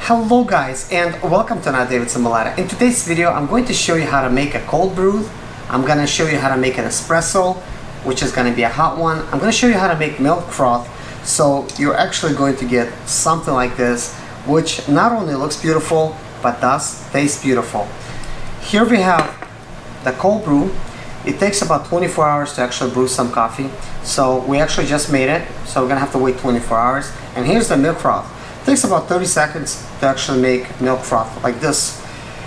Hello guys, and welcome to another day with Zimaleta. In today's video I'm going to show you how to make a cold brew. I'm going to show you how to make an espresso, which is going to be a hot one. I'm going to show you how to make milk froth, so you're actually going to get something like this, which not only looks beautiful but does taste beautiful. Here we have the cold brew. It takes about 24 hours to actually brew some coffee, so we actually just made it, so we're going to have to wait 24 hours. And here's the milk froth. It takes about 30 seconds to actually make milk froth like this.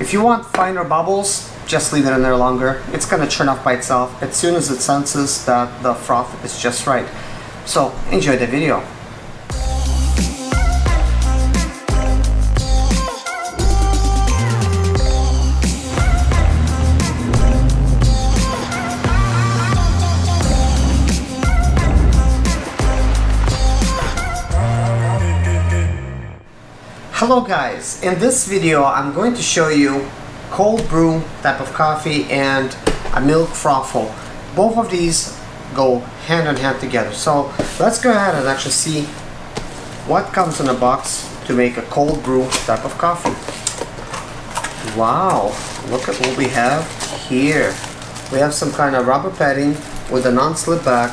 If you want finer bubbles, just leave it in there longer. It's going to churn off by itself as soon as it senses that the froth is just right. So enjoy the video. Hello guys, in this video I'm going to show you cold brew type of coffee and a milk frothful. Both of these go hand in hand together. So let's go ahead and actually see what comes in a box to make a cold brew type of coffee. Wow, look at what we have here. We have some kind of rubber padding with a non-slip back.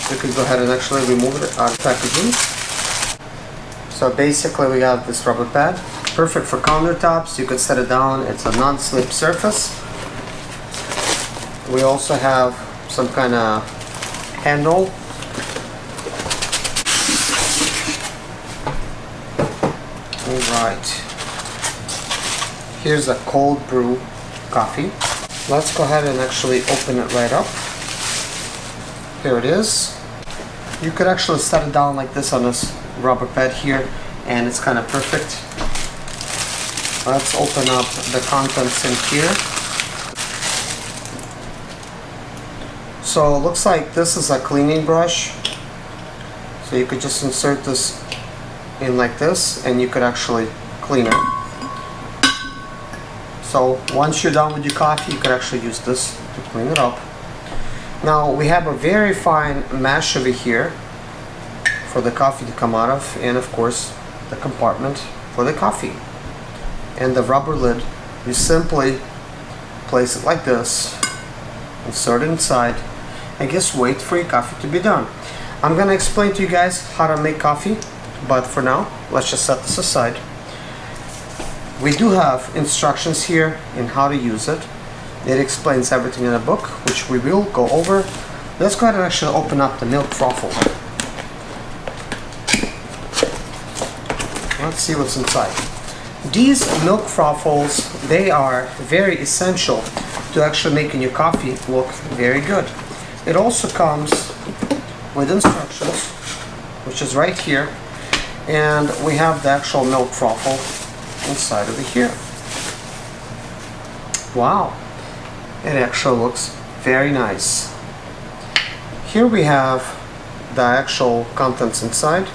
We could go ahead and actually remove it out of packaging. So basically we have this rubber pad, perfect for countertops. You could set it down, it's a non-slip surface. We also have some kind of handle. Alright, here's a cold brew coffee. Let's go ahead and actually open it right up. Here it is. You could actually set it down like this on this rubber pad here, and it's kind of perfect. Let's open up the contents in here. So it looks like this is a cleaning brush, so you could just insert this in like this and you could actually clean it. So once you're done with your coffee, you could actually use this to clean it up. Now we have a very fine mesh over here for the coffee to come out of, and of course the compartment for the coffee. And the rubber lid, you simply place it like this, insert it inside, and just wait for your coffee to be done. I'm gonna explain to you guys how to make coffee, but for now let's just set this aside. We do have instructions here in how to use it. It explains everything in the book, which we will go over. Let's go ahead and actually open up the milk frothful. Let's see what's inside. These milk frothfuls, they are very essential to actually making your coffee look very good. It also comes with instructions, which is right here, and we have the actual milk frothful inside over here. Wow, it actually looks very nice. Here we have the actual contents inside.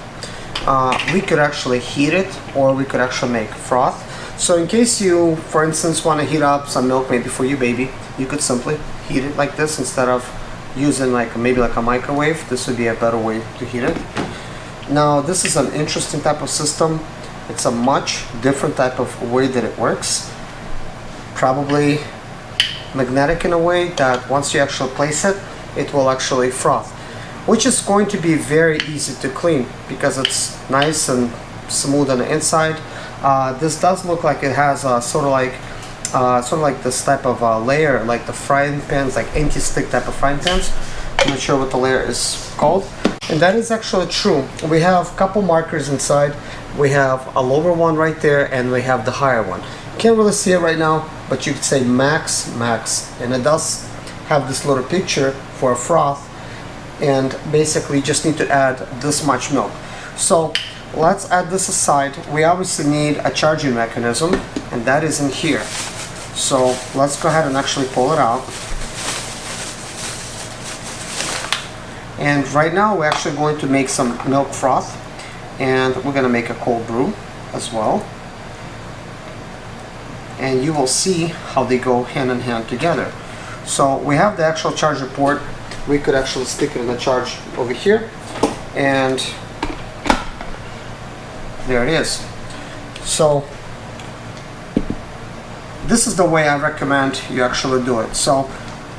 We could actually heat it, or we could actually make froth. So in case you, for instance, want to heat up some milk maybe for your baby, you could simply heat it like this instead of using maybe like a microwave. This would be a better way to heat it. Now this is an interesting type of system. It's a much different type of way that it works. Probably magnetic in a way that once you actually place it, it will actually froth, which is going to be very easy to clean because it's nice and smooth on the inside. This does look like it has sort of like this type of layer, like the frying pans, like anti-stick type of frying pans. I'm not sure what the layer is called, and that is actually true. We have a couple markers inside. We have a lower one right there, and we have the higher one. Can't really see it right now, but you could say max, and it does have this little picture for a froth. And basically you just need to add this much milk. So let's add this aside. We obviously need a charging mechanism, and that is in here. So let's go ahead and actually pull it out. And right now we're actually going to make some milk froth, and we're going to make a cold brew as well. And you will see how they go hand in hand together. So we have the actual charger port. We could actually stick it in the charge over here, and there it is. So this is the way I recommend you actually do it. So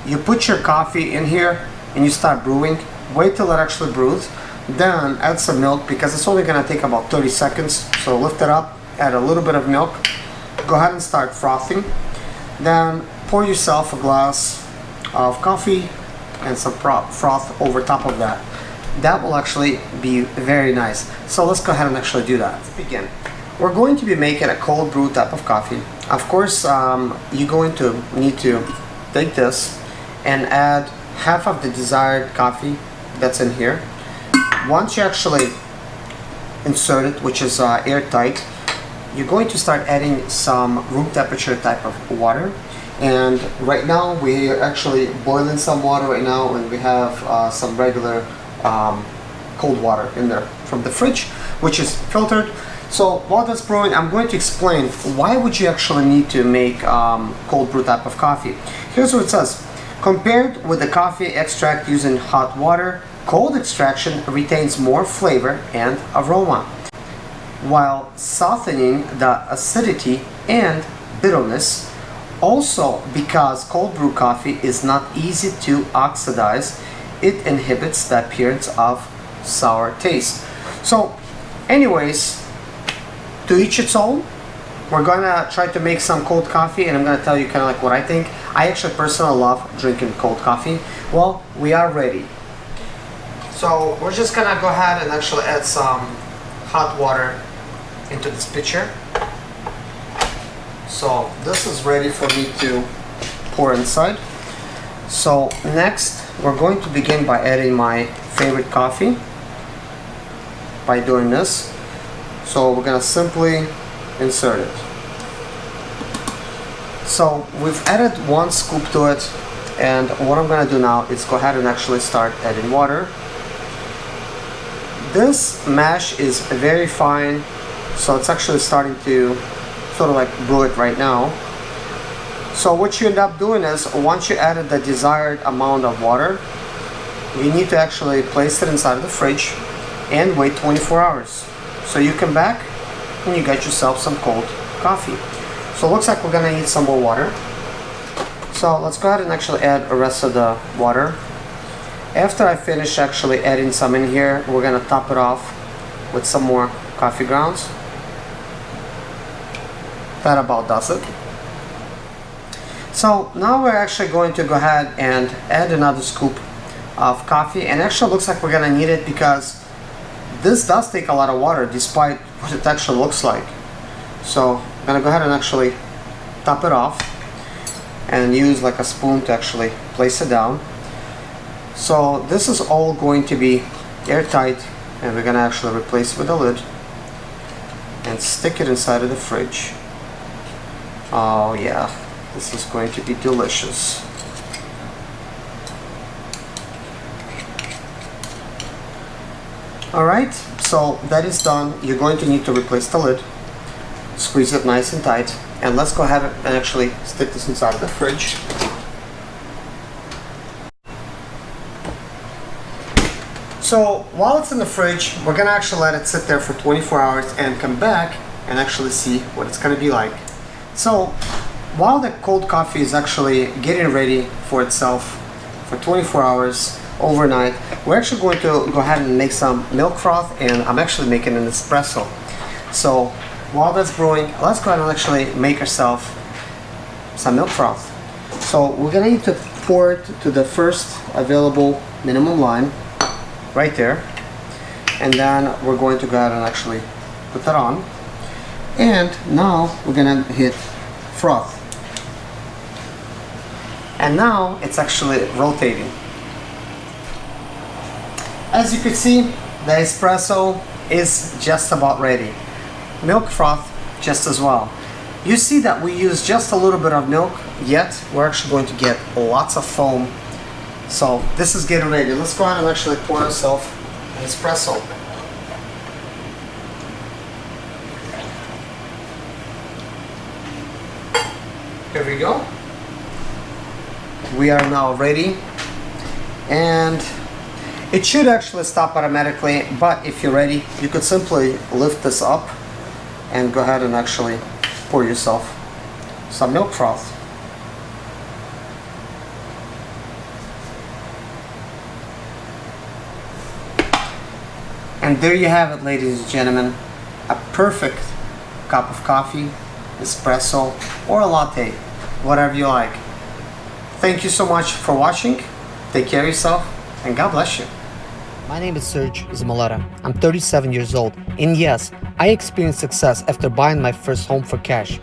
you put your coffee in here and you start brewing. Wait till it actually brews. Then add some milk because it's only going to take about 30 seconds. So lift it up, add a little bit of milk. Go ahead and start frothing. Then pour yourself a glass of coffee and some froth over top of that. That will actually be very nice. So let's go ahead and actually do that. Let's begin. We're going to be making a cold brew type of coffee. Of course, you're going to need to take this and add half of the desired coffee that's in here. Once you actually insert it, which is airtight, you're going to start adding some room temperature type of water. And right now we're actually boiling some water right now, and we have some regular cold water in there from the fridge, which is filtered. So while that's brewing, I'm going to explain why would you actually need to make cold brew type of coffee. Here's what it says. Compared with the coffee extract using hot water, cold extraction retains more flavor and aroma, while softening the acidity and bitterness. Also, because cold brew coffee is not easy to oxidize, it inhibits the appearance of sour taste. So anyways, to each its own. We're gonna try to make some cold coffee, and I'm gonna tell you kind of like what I think. I actually personally love drinking cold coffee. Well, we are ready. So we're just gonna go ahead and actually add some hot water into this pitcher. So this is ready for me to pour inside. So next, we're going to begin by adding my favorite coffee by doing this. So we're gonna simply insert it. So we've added 1 scoop to it, and what I'm gonna do now is go ahead and actually start adding water. This mash is very fine, so it's actually starting to sort of like brew it right now. So what you end up doing is, once you added the desired amount of water, you need to actually place it inside of the fridge and wait 24 hours. So you come back and you get yourself some cold coffee. So it looks like we're gonna need some more water. So let's go ahead and actually add the rest of the water. After I finish actually adding some in here, we're gonna top it off with some more coffee grounds. That about does it. So now we're actually going to go ahead and add another scoop of coffee, and actually looks like we're gonna need it because this does take a lot of water despite what it actually looks like. So I'm gonna go ahead and actually top it off and use like a spoon to actually place it down. So this is all going to be airtight, and we're gonna actually replace it with a lid and stick it inside of the fridge. Oh yeah, this is going to be delicious. Alright, so that is done. You're going to need to replace the lid, squeeze it nice and tight, and let's go ahead and actually stick this inside of the fridge. So while it's in the fridge, we're gonna actually let it sit there for 24 hours and come back and actually see what it's gonna be like. So while the cold coffee is actually getting ready for itself for 24 hours, overnight, we're actually going to go ahead and make some milk froth, and I'm actually making an espresso. So while that's brewing, let's go ahead and actually make ourselves some milk froth. So we're gonna need to pour it to the first available minimum line right there, and then we're going to go ahead and actually put that on, and now we're gonna hit froth, and now it's actually rotating. As you can see, the espresso is just about ready. Milk froth just as well. You see that we use just a little bit of milk, yet we're actually going to get lots of foam. So this is getting ready. Let's go ahead and actually pour ourselves an espresso. Here we go. We are now ready, and it should actually stop automatically, but if you're ready, you could simply lift this up and go ahead and actually pour yourself some milk froth. And there you have it, ladies and gentlemen, a perfect cup of coffee, espresso, or a latte, whatever you like. Thank you so much for watching. Take care of yourself, and God bless you. My name is Serge Zimaleta. I'm 37 years old, and yes, I experienced success after buying my first home for cash.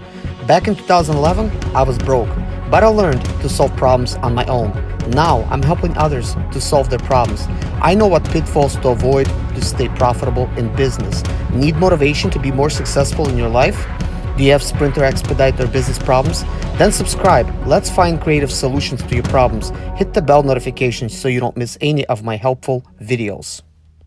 Back in 2011, I was broke, but I learned to solve problems on my own. Now, I'm helping others to solve their problems. I know what pitfalls to avoid to stay profitable in business. Need motivation to be more successful in your life? Do you have Sprinter, Expedite, or business problems? Then subscribe. Let's find creative solutions to your problems. Hit the bell notification so you don't miss any of my helpful videos.